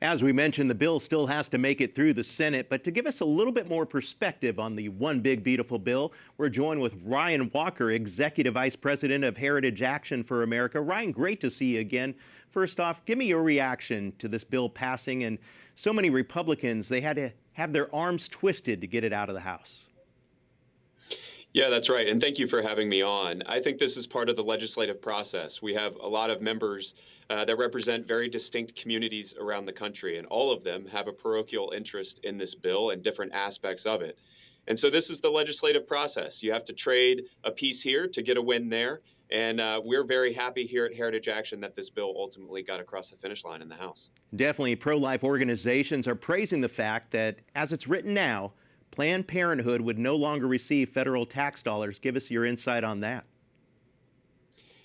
As we mentioned, the bill still has to make it through the Senate, but to give us a little bit more perspective on the One Big Beautiful Bill, we're joined with Ryan Walker, Executive Vice President of Heritage Action for America. Ryan, great to see you again. First off, give me your reaction to this bill passing, and so many Republicans, they had to have their arms twisted to get it out of the House. Yeah, that's right. And thank you for having me on. I think this is part of the legislative process. We have a lot of members that represent very distinct communities around the country, and all of them have a parochial interest in this bill and different aspects of it. And so this is the legislative process. You have to trade a piece here to get a win there. And we're very happy here at Heritage Action that this bill ultimately got across the finish line in the House. Definitely, pro-life organizations are praising the fact that, as it's written now, Planned Parenthood would no longer receive federal tax dollars. Give us your insight on that.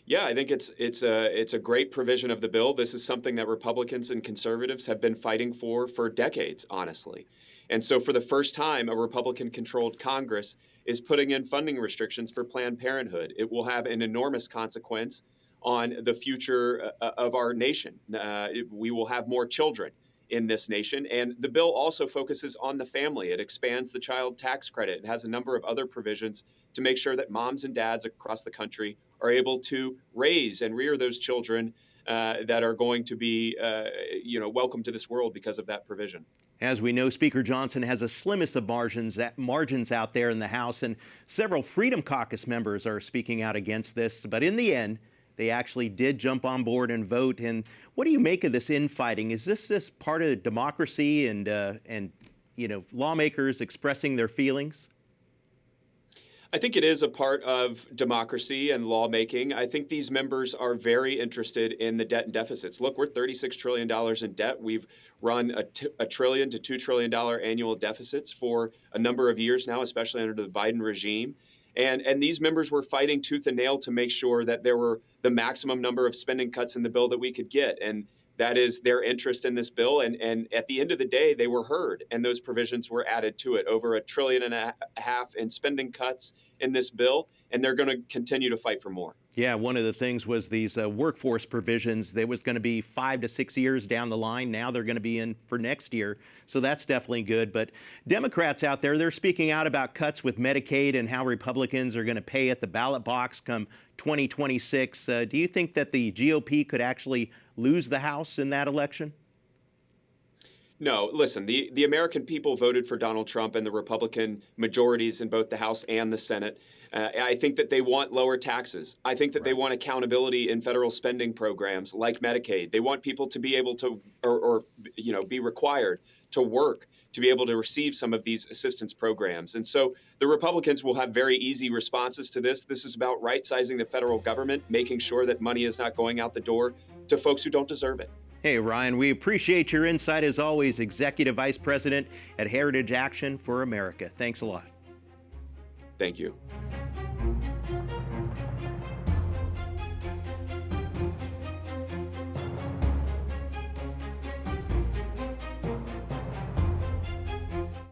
Yeah, I think it's a great provision of the bill. This is something that Republicans and conservatives have been fighting for decades, honestly. And so for the first time, a Republican-controlled Congress is putting in funding restrictions for Planned Parenthood. It will have an enormous consequence on the future of our nation. We will have more children in this nation. And the bill also focuses on the family. It expands the child tax credit. It has a number of other provisions to make sure that moms and dads across the country are able to raise and rear those children that are going to be, welcome to this world because of that provision. As we know, Speaker Johnson has the slimmest of margins out there in the House, and several Freedom Caucus members are speaking out against this. But in the end, they actually did jump on board and vote. And what do you make of this infighting? Is this just part of democracy and lawmakers expressing their feelings? I think it is a part of democracy and lawmaking. I think these members are very interested in the debt and deficits. Look, we're $36 trillion in debt. We've run a trillion to $2 trillion annual deficits for a number of years now, especially under the Biden regime. And these members were fighting tooth and nail to make sure that there were the maximum number of spending cuts in the bill that we could get. And that is their interest in this bill. And at the end of the day, they were heard, and those provisions were added to it. Over $1.5 trillion in spending cuts in this bill, and they're going to continue to fight for more. Yeah, one of the things was these workforce provisions. There was going to be 5 to 6 years down the line. Now they're going to be in for next year. So that's definitely good. But Democrats out there, they're speaking out about cuts with Medicaid and how Republicans are going to pay at the ballot box come 2026. Do you think that the GOP could actually lose the House in that election? No, listen, the American people voted for Donald Trump and the Republican majorities in both the House and the Senate. I think that they want lower taxes. I think that they want accountability in federal spending programs like Medicaid. They want people to be able to, be required to work to be able to receive some of these assistance programs. And so the Republicans will have very easy responses to this. This is about right-sizing the federal government, making sure that money is not going out the door to folks who don't deserve it. Hey, Ryan, we appreciate your insight as always, Executive Vice President at Heritage Action for America. Thanks a lot. Thank you.